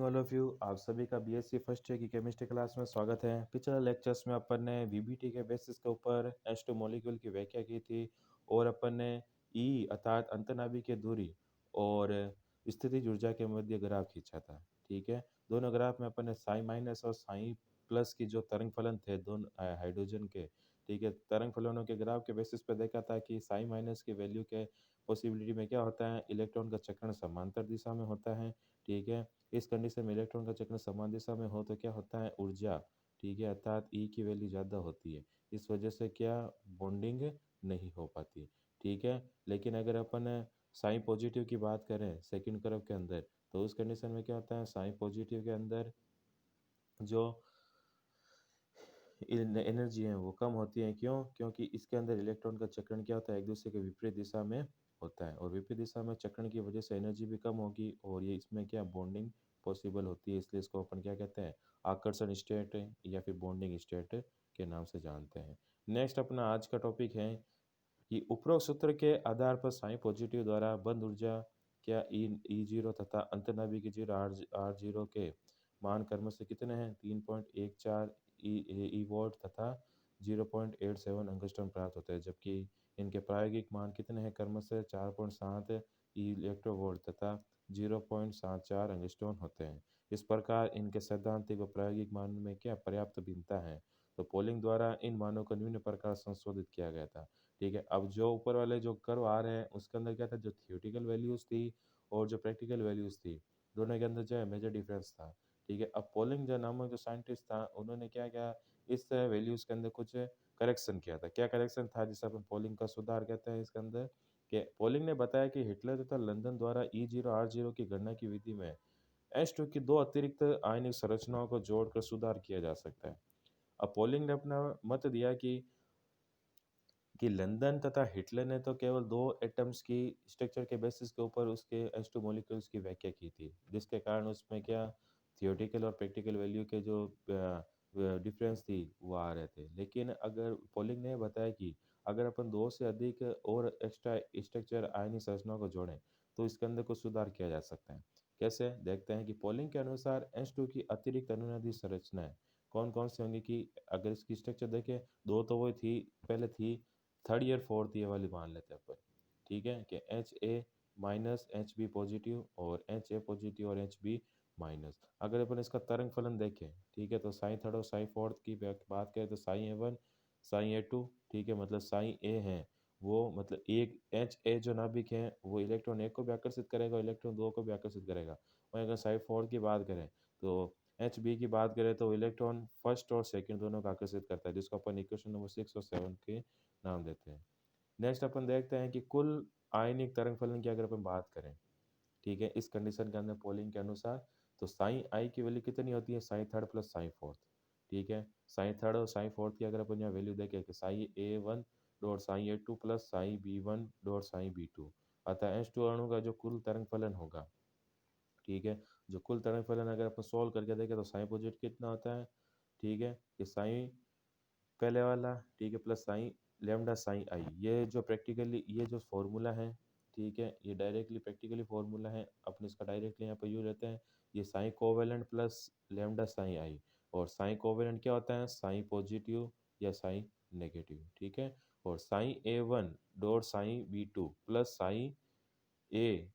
All of you. आप सभी का बीएससी फर्स्ट ईयर की केमिस्ट्री क्लास में स्वागत है। पिछले लेक्चर्स में अपन ने वीबीटी के बेसिस के ऊपर H2 मॉलिक्यूल की व्याख्या की थी और अपन ने ई अर्थात अंतर्नाभिकीय दूरी और स्थितिज ऊर्जा के मध्य ग्राफ खींचा था। ठीक है, दोनों ग्राफ में अपन ने साई माइनस और साई प्लस की जो तरंग फलन थे दोनों हाइड्रोजन के, ठीक है, तरंग फलनों के ग्राफ के बेसिस पे देखा था कि साई माइनस की वैल्यू के पॉसिबिलिटी में क्या होता है, इलेक्ट्रॉन का चक्रण समांतर दिशा में होता है। ठीक है, इस कंडीशन में इलेक्ट्रॉन का चक्र समान दिशा में हो तो क्या होता है, ऊर्जा, ठीक है, अर्थात ई की वैल्यू ज़्यादा होती है। इस वजह से क्या बॉन्डिंग नहीं हो पाती। ठीक है, लेकिन अगर अपन साइन पॉजिटिव की बात करें सेकंड कर्व के अंदर, तो उस कंडीशन में क्या होता है, साइन पॉजिटिव के अंदर जो एनर्जी है वो कम होती है। क्यों? क्योंकि इसके अंदर इलेक्ट्रॉन का चक्रण क्या होता है, एक दूसरे के विपरीत दिशा में होता है और विपरीत दिशा में चक्रण की वजह से एनर्जी भी कम होगी और ये इसमें क्या बॉन्डिंग पॉसिबल होती है। इसलिए इसको अपन क्या कहते हैं, आकर्षण स्टेट या फिर बॉन्डिंग स्टेट के नाम से जानते हैं। नेक्स्ट अपना आज का टॉपिक है कि उपरोक्त सूत्र के आधार पर साइन पॉजिटिव द्वारा बंद ऊर्जा क्या ई जीरो तथा अंतर्नाभिक जीरो आर जीरो के मान क्रम से कितने हैं, 3.14 ई वोल्ट तथा 0.87 एंगस्ट्रॉम प्राप्त होते हैं, जबकि इनके प्रायोगिक मान कितने हैं, क्रम से 4.7 इलेक्ट्रोवोल्ट तथा 0.74 एंगस्ट्रॉम होते हैं। इस प्रकार इनके सैद्धांतिक व प्रायोगिक मान में क्या पर्याप्त भिन्नता है। तो पोलिंग द्वारा इन मानों को निम्न प्रकार संशोधित किया गया था। ठीक है, अब जो ऊपर वाले जो कर्व आ रहे हैं उसके अंदर क्या था, जो थियोटिकल वैल्यूज थी और जो प्रैक्टिकल वैल्यूज थी, दोनों के अंदर जो है मेजर डिफरेंस था। ठीक है, अब पोलिंग जो नामक जो साइंटिस्ट था उन्होंने क्या किया, इस वैल्यूज के अंदर कुछ करेक्शन किया था। क्या करेक्शन था, जिसे अपन पोलिंग का सुधार कहते हैं इसके अंदर, कि पोलिंग ने बताया कि हिटलर तथा लंदन द्वारा E0 R0 की गणना की विधि में H2 की दो अतिरिक्त आयनिक संरचनाओं को जोड़कर सुधार किया जा सकता है। अब पोलिंग ने अपना मत दिया कि लंदन तथा हिटलर ने तो केवल दो एटम्स की स्ट्रक्चर के बेसिस के ऊपर उसके H2 मॉलिक्यूल्स की व्याख्या की थी, जिसके कारण उसमें क्या थियोटिकल और प्रैक्टिकल वैल्यू के जो डिफरेंस थी वो आ रहे थे। लेकिन अगर पोलिंग ने बताया कि अगर अपन दो से अधिक और एक्स्ट्रा स्ट्रक्चर आयनिक संरचनाओं को जोड़ें तो इसके अंदर कुछ सुधार किया जा सकता है। कैसे, देखते हैं कि पोलिंग के अनुसार H2 की अतिरिक्त अनुनादी संरचनाएं कौन कौन सी होंगी। कि अगर इसकी स्ट्रक्चर देखें, दो तो वो थी, पहले थी थर्ड ईयर फोर्थ ईयर वाली मान लेते हैं अपन। ठीक है, कि H A minus H B positive और एच ए पॉजिटिव और एच बी माइनस। अगर अपन इसका तरंग फलन देखें, ठीक है, तो साई थर्ड और साई फोर्थ की बात करें तो साई ए वन, साई ए टू, ठीक है, मतलब साई ए है वो मतलब एक एच ए जो नाभिक है वो इलेक्ट्रॉन एक को भी आकर्षित करेगा, इलेक्ट्रॉन दो को भी आकर्षित करेगा। वहीं अगर साई फोर्थ की बात करें तो एच बी की बात करें तो इलेक्ट्रॉन फर्स्ट और सेकंड दोनों को आकर्षित करता है, जिसको अपन इक्वेशन नंबर 6 और 7 के नाम देते हैं। नेक्स्ट अपन देखते हैं कि कुल आयनिक तरंग फलन की अगर अपन बात करें, ठीक है, इस कंडीशन के अंदर पोलिंग के अनुसार, तो साइन आई की वैल्यू कितनी होती है, sine third plus sine fourth. ठीक है, साइन थर्ड और साइन फोर्थ की अगर अपन यहाँ वैल्यू देखें कि sine A one dot sine A two plus sine B one dot sine B two, अतः एच टू अणु का जो कुल तरंग फलन होगा, ठीक है, जो कुल तरंग फलन अगर अपन सोल्व करके देखें तो साइन पॉजिटिव कितना होता है, ठीक है, कि साइन पहले वाला, ठीक है, प्लस साइन लेमडा साइन आई, ये जो प्रैक्टिकली ये जो फॉर्मूला है, ठीक है, ये डायरेक्टली प्रैक्टिकली फॉर्मूला है, अपन इसका डायरेक्टली यहाँ पर यूज लेते हैं। ये sine covalent plus lambda sine I, और साइन कोवेलेंट क्या होता है, साइन पॉजिटिव या साइन नेगेटिव। ठीक है, और sine A one dot sine B two plus sine A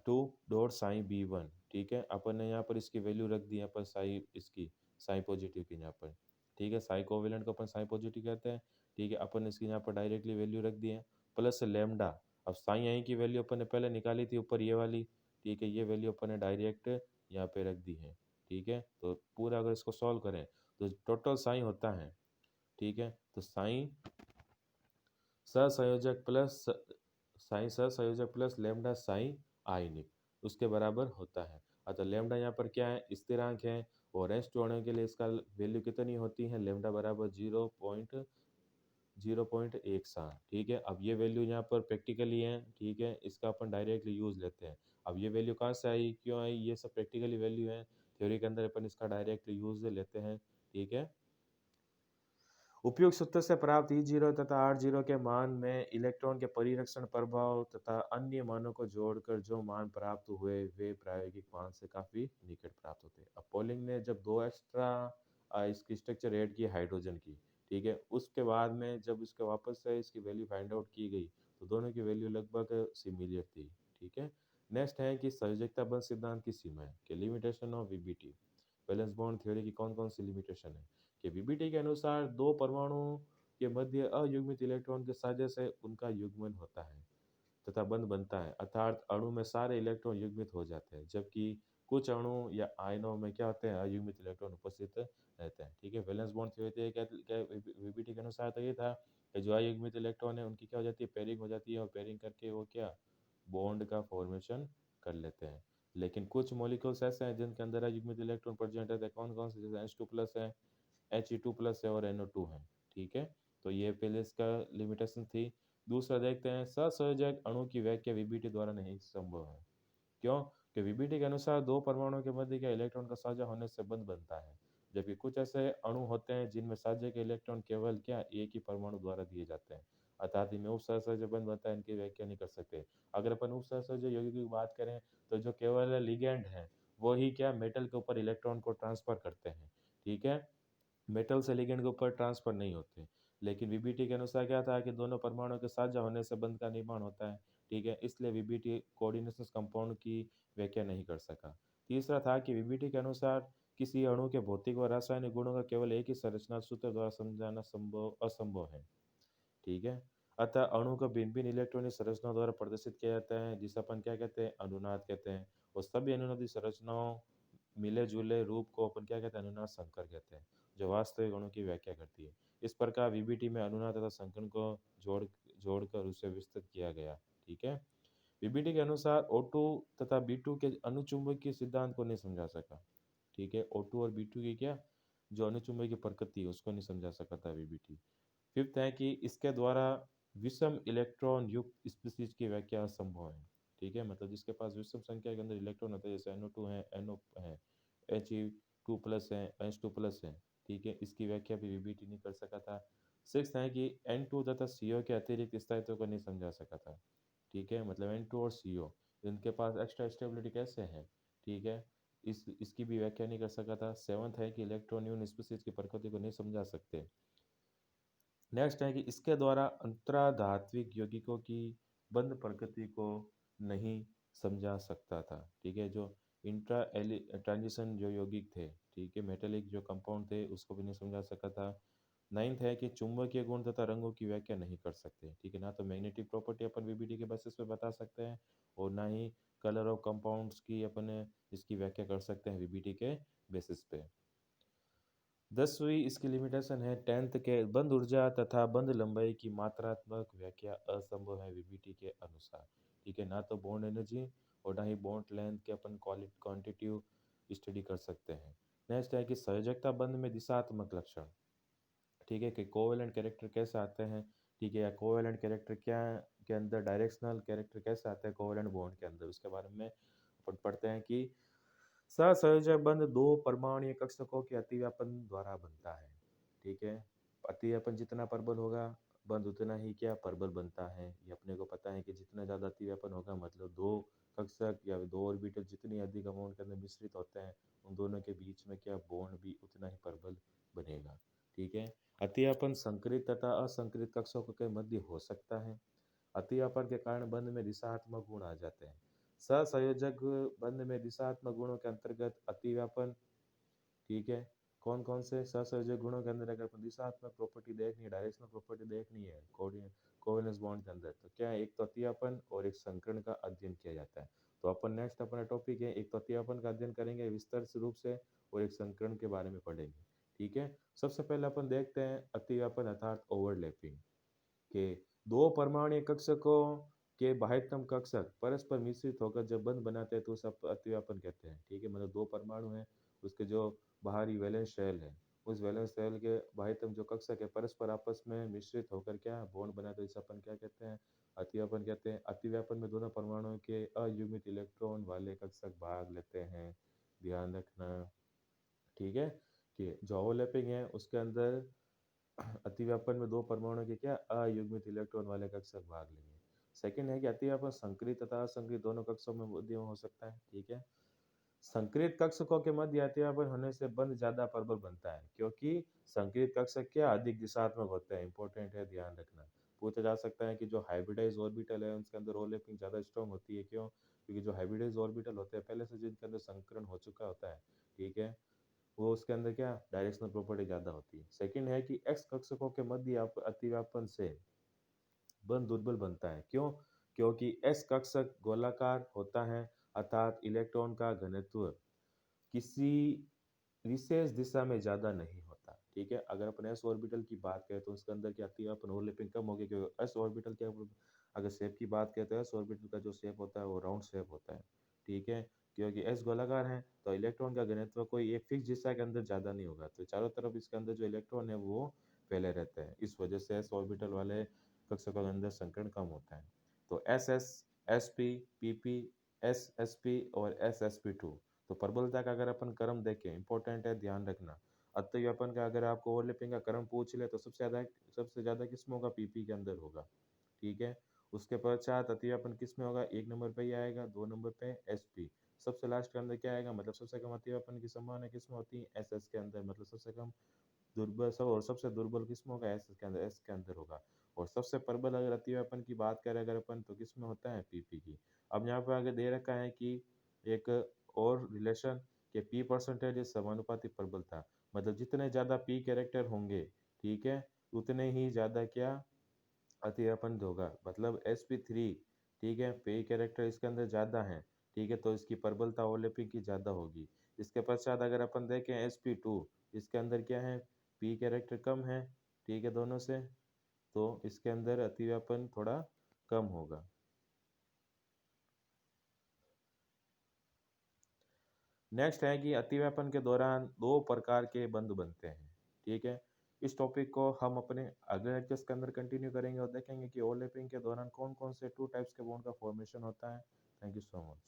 two dot sine B one. ठीक है, अपन ने यहाँ पर इसकी वैल्यू रख दी यहाँ पर साइन इसकी साइन पॉजिटिव की यहाँ पर। ठीक है, साइन कोवेलेंट को अपन साइन पॉजिटिव कहते हैं। ठीक है, अपन इसकी यहाँ पर डायरेक्टली वैल्यू रख दी है प्लस लेमडा। अब साइन आई की वैल्यू अपन ने पहले निकाली थी ऊपर ये वाली, ठीक है, ये वैल्यू अपन ने डायरेक्ट यहाँ पे रख दी है। ठीक है, तो पूरा अगर इसको सॉल्व करें तो टोटल साइन होता है, ठीक है, तो साइन सहसंयोजक प्लस साइन सहसंयोजक प्लस लेमडा साइन आयनिक उसके बराबर होता है। अतः लेमडा यहाँ पर क्या है, स्थिरांक है, और एच टू होने के लिए इसका वैल्यू कितनी होती है, लेमडा बराबर 0.017। ठीक है, अब ये वैल्यू यहाँ पर प्रैक्टिकली है, ठीक है, इसका अपन डायरेक्टली यूज लेते हैं। अब ये वैल्यू कहाँ से आई, क्यों आई, ये सब प्रैक्टिकली वैल्यू है, थ्योरी के अंदर अपन इसका डायरेक्टली यूज लेते हैं। ठीक है, उपयुक्त सूत्र से प्राप्त E0 तथा R0 के मान में इलेक्ट्रॉन के परिरक्षण प्रभाव तथा अन्य मानों को जोड़कर जो मान प्राप्त हुए वे प्रायोगिक मान से काफी निकट प्राप्त होते हैं। अब पोलिंग ने जब दो एक्स्ट्रा इसकी स्ट्रक्चर ऐड की हाइड्रोजन की, ठीक है, उसके बाद में जब इसके वापस से इसकी वैल्यू फाइंड आउट की गई तो दोनों की वैल्यू लगभग सिमिलर थी, ठीक है। नेक्स्ट है कि संयोजकता बल सिद्धांत की सीमाएं कि limitation of VBT. Valence bond theory की कौन कौन सी लिमिटेशन है कि वीबीटी के अनुसार दो परमाणुओं के मध्य अयुग्मित इलेक्ट्रॉन के साझे से उनका युग्मन होता है तथा बंध बनता है, अर्थात अणु में सारे इलेक्ट्रॉन युग्मित हो जाते हैं, जबकि कुछ अणु या आयनों में क्या होते हैं, अयुग्मित इलेक्ट्रॉन उपस्थित रहते हैं, ठीक है। वैलेंस बॉन्ड थ्योरी क्या वीबीटी के अनुसार तो ये था कि जो अयुग्मित इलेक्ट्रॉन है उनकी क्या हो जाती है, पेयरिंग हो जाती है, और पेयरिंग करके वो क्या बॉन्ड का फॉर्मेशन कर लेते हैं। लेकिन कुछ मॉलिक्यूल्स ऐसे हैं जिनके अंदर अयुग्मित इलेक्ट्रॉन प्रेजेंट रहते हैं, कौन कौन से, जैसे H2 प्लस है, He2 प्लस है और NO2 है, ठीक है। तो ये पहले इसका लिमिटेशन थी। दूसरा देखते हैं, सहसंयोजक अणु की व्याख्या वीबीटी द्वारा नहीं संभव है। क्यों? कि वीबीटी के अनुसार दो परमाणुओं के मध्य के इलेक्ट्रॉन का साझा होने से बंध बनता है, जबकि कुछ ऐसे अणु होते हैं जिनमें साझे के इलेक्ट्रॉन केवल क्या एक ही परमाणु द्वारा दिए जाते हैं, अर्थात इनमें उपसहसंयोजक बंध बनता है, इनकी व्याख्या नहीं कर सकते। अगर अपन उपसहसंयोजक यौगिक की बात करें तो जो केवल लिगेंड है वो ही क्या मेटल के ऊपर इलेक्ट्रॉन को ट्रांसफर करते हैं, ठीक है। मेटल से लिगेंड के ऊपर ट्रांसफर नहीं होते। लेकिन वीबीटी के अनुसार क्या था कि दोनों परमाणुओं के साझा होने से बंध का निर्माण होता है, ठीक है, इसलिए वीबीटी कोऑर्डिनेशन कंपाउंड की व्याख्या नहीं कर सका। तीसरा था कि वीबीटी के अनुसार किसी अणु के भौतिक व रासायनिक गुणों का केवल एक ही संरचना सूत्र द्वारा समझाना संभव असंभव है, ठीक है। अतः अणु को भिन्न भिन्न इलेक्ट्रॉनिक संरचनाओं द्वारा प्रदर्शित किया जाता है, जिसे अपन क्या कहते हैं, अनुनाद कहते हैं। और सभी अनुनादी संरचनाओं मिले जुले रूप को अपन क्या कहते हैं, अनुनाद संकर कहते हैं, जो वास्तविक अणु की व्याख्या करती है। इस प्रकार वीबीटी में अनुनाद तथा संकर को जोड़कर उसे विस्तृत किया गया, ठीक है। वीबीटी के अनुसार O2 तथा B2 के अनुचुंबकीय सिद्धांत को नहीं समझा सका, ठीक है। O2 और B2 की क्या जो अनुचुंबकीय प्रकृति है उसको नहीं समझा सका था वीबीटी। फिफ्थ है कि इसके द्वारा विषम इलेक्ट्रॉन युक्त स्पीशीज की व्याख्या असंभव है, ठीक है। मतलब जिसके पास विषम संख्या के अंदर इलेक्ट्रॉन होते हैं, जैसे NO2 है, NO है, He2 प्लस है, H2 प्लस है, ठीक है, इसकी व्याख्या भी वीबीटी नहीं कर सका था। सिक्स है कि N2 तथा CO के अतिरिक्त स्थायित्व को नहीं समझा सका था, ठीक है। मतलब N2 और CO इनके पास एक्स्ट्रा स्टेबिलिटी कैसे है, ठीक है, इसकी भी व्याख्या नहीं कर सका था। सेवंथ है कि इलेक्ट्रॉन यून स्पीशीज की प्रकृति को नहीं समझा सकते। नेक्स्ट है कि इसके द्वारा अंतराधात्विक यौगिकों की बंध प्रकृति को नहीं समझा सकता था, ठीक है। जो इंट्रा ट्रांजिशन जो यौगिक थे, ठीक है, मेटेलिक जो कंपाउंड थे उसको भी नहीं समझा सका था। नाइन्थ है कि चुंबकीय गुण तथा रंगों की व्याख्या नहीं कर सकते, ठीक है, ना तो मैग्नेटिक प्रॉपर्टी अपन वीबीटी के बेसिस पे बता सकते हैं और ना ही कलर ऑफ कंपाउंड्स की अपन इसकी व्याख्या कर सकते हैं वीबीटी के बेसिस पे। 10वीं इसकी लिमिटेशन है, टेंथ के बंद ऊर्जा तथा बंद लंबाई की मात्रात्मक व्याख्या असंभव है वीबीटी के अनुसार, ठीक है। ना तो बॉन्ड एनर्जी और ना ही बॉन्ड लेंथ के अपन क्वांटिटिव स्टडी कर सकते हैं। नेक्स्ट है कि संयोजकता बंध में दिशात्मक लक्षण, ठीक है, कि कोवेलेंट कैरेक्टर कैसे आते हैं, ठीक है, या कोवेलेंट कैरेक्टर क्या के अंदर डायरेक्शनल कैरेक्टर कैसे आते हैं कोवेलेंट बॉन्ड के अंदर, उसके बारे में अपन पढ़ते हैं कि सहसंयोजक बंध दो परमाणु कक्षकों के अतिव्यापन द्वारा बनता है, ठीक है। अतिव्यापन जितना प्रबल होगा बंध उतना ही क्या प्रबल बनता है, ये अपने को पता है कि जितना ज़्यादा अतिव्यापन होगा मतलब दो कक्षक या दो ऑर्बिटल जितनी अधिक अमाउंट के अंदर मिश्रित होते हैं उन दोनों के बीच में क्या बॉन्ड भी उतना ही प्रबल बनेगा, ठीक है। अतिव्यापन संकरित तथा असंकरित कक्षकों के मध्य हो सकता है। अतिव्यापन के कारण बंध में दिशात्मक गुण आ जाते हैं। सहसंयोजक बंध में दिशात्मक गुणों के अंतर्गत अतिव्यापन, ठीक है, कौन कौन से सहसंयोजक गुणों के अंदर अगर अपन दिशात्मक प्रॉपर्टी देखनी है, डायरेक्शनल प्रॉपर्टी देखनी है कोवेलेंस बॉन्ड के अंदर, तो क्या है, एक तो अतिव्यापन और एक संकरण का अध्ययन किया जाता है। तो अपन नेक्स्ट अपना टॉपिक है, एक तो अतिव्यापन का अध्ययन करेंगे विस्तार रूप से और एक संकरण के बारे में पढ़ेंगे, ठीक है। सबसे पहले अपन देखते हैं अतिव्यापन अर्थात ओवरलैपिंग के दो परमाणु कक्षकों के बाह्यतम कक्षक परस्पर मिश्रित होकर जब बंध बनाते हैं तो उसे अतिव्यापन कहते हैं, ठीक है। मतलब दो परमाणु हैं, उसके जो बाहरी वैलेंस शेल है उस वैलेंस शेल के बाह्यतम जो कक्षक है परस्पर आपस में मिश्रित होकर क्या बॉन्ड बनाते हैं, इसे अपन क्या कहते हैं, अतिव्यापन कहते हैं। अतिव्यापन में दोनों परमाणुओं के अयुग्मित इलेक्ट्रॉन वाले कक्षक भाग लेते हैं, ध्यान रखना, ठीक है। कि जो ओवरलैपिंग है उसके अंदर अतिव्यापन में दो परमाणु के क्या अयुग्मित इलेक्ट्रॉन वाले कक्षक भाग लेंगे। सेकंड है कि अतिव्यापन संक्रिय तथा असंक्रिय दोनों कक्षों में मध्यम हो सकता है। ठीक है, संक्रिय कक्षकों के मध्य अतिव्यापन होने से बंध ज्यादा प्रबल बनता है, क्योंकि संक्रिय कक्षक क्या अधिक दिशात्मक होते हैं। इंपॉर्टेंट है, ध्यान रखना। पूछा जा सकता है कि जो हाइब्रिडाइज ऑर्बिटल है उसके अंदर ओवरलैपिंग ज्यादा स्ट्रांग होती है, क्यों? क्योंकि जो हाइब्रिडाइज ऑर्बिटल होते हैं पहले से जिनके अंदर संकरण हो चुका होता है, ठीक है, वो उसके अंदर क्या डायरेक्शनल प्रॉपर्टी ज्यादा होती है। सेकंड है कि एक्स कक्षकों के मध्य अतिव्यापन से बंध दुर्बल बनता है, क्यों? क्योंकि एस कक्षक गोलाकार होता है, अर्थात इलेक्ट्रॉन का घनत्व किसी विशेष दिशा में ज्यादा नहीं होता। ठीक है, अगर अपन एस ऑर्बिटल की बात करें तो उसके अंदर क्या आती है, अपन ओवरलैपिंग कम होगी, क्योंकि एस ऑर्बिटल क्या, अगर शेप की बात करें तो एस ऑर्बिटल का जो शेप होता है वो राउंड शेप होता है। ठीक है, क्योंकि एस गोलाकार है तो इलेक्ट्रॉन का घनत्व कोई एक फिक्स दिशा के अंदर ज्यादा नहीं होगा, तो चारों तरफ इसके अंदर जो इलेक्ट्रॉन है वो फैले रहते हैं। इस वजह से एस ऑर्बिटल वाले कक्षकों के अंदर संकर्ण कम होता है। तो S S, S P, P P, S S P और एस एस पी टू। तो प्रबलता का अगर अपन क्रम देखें, इंपॉर्टेंट है, ध्यान रखना। अतिव्यापन का अगर आपको ओवरलैपिंग का क्रम पूछ ले तो सबसे ज्यादा किस्मों का पीपी के अंदर होगा। ठीक है, उसके पश्चात अतिव्यापन किस में होगा, एक नंबर पे ही आएगा, दो नंबर पे एसपी। सबसे लास्ट के अंदर क्या आएगा, मतलब सबसे कम अतिव्यापन की संभावना किस में होती है, एसएस के अंदर, मतलब सबसे कम दुर्बल सब और सबसे दुर्बल किस्मों का एस के अंदर, एस के अंदर होगा। और सबसे प्रबल अगर अतिव्यापन की बात करें अगर अपन तो किस में होता है, पीपी की। अब यहाँ पे आगे दे रखा है कि एक और रिलेशन के पी परसेंटेज इज समानुपाती प्रबलता, मतलब जितने ज्यादा पी कैरेक्टर होंगे, ठीक है, उतने ही ज्यादा क्या अतिव्यापन होगा। मतलब sp3, ठीक है, पे कैरेक्टर इसके अंदर ज्यादा है, ठीक है, तो इसकी प्रबलता ओवरलैपिंग की ज्यादा होगी। इसके पश्चात अगर अपन देखें sp2, इसके अंदर क्या है, पी कैरेक्टर कम है, ठीक है, दोनों से, तो इसके अंदर अतिव्यापन थोड़ा कम होगा। नेक्स्ट है कि अतिव्यापन के दौरान दो प्रकार के बंध बनते हैं। ठीक है, इस टॉपिक को हम अपने अगले लेक्चर्स के अंदर कंटिन्यू करेंगे और देखेंगे कि ओवरलैपिंग के दौरान कौन कौन से टू टाइप्स के बॉन्ड का फॉर्मेशन होता है। Thank you so much.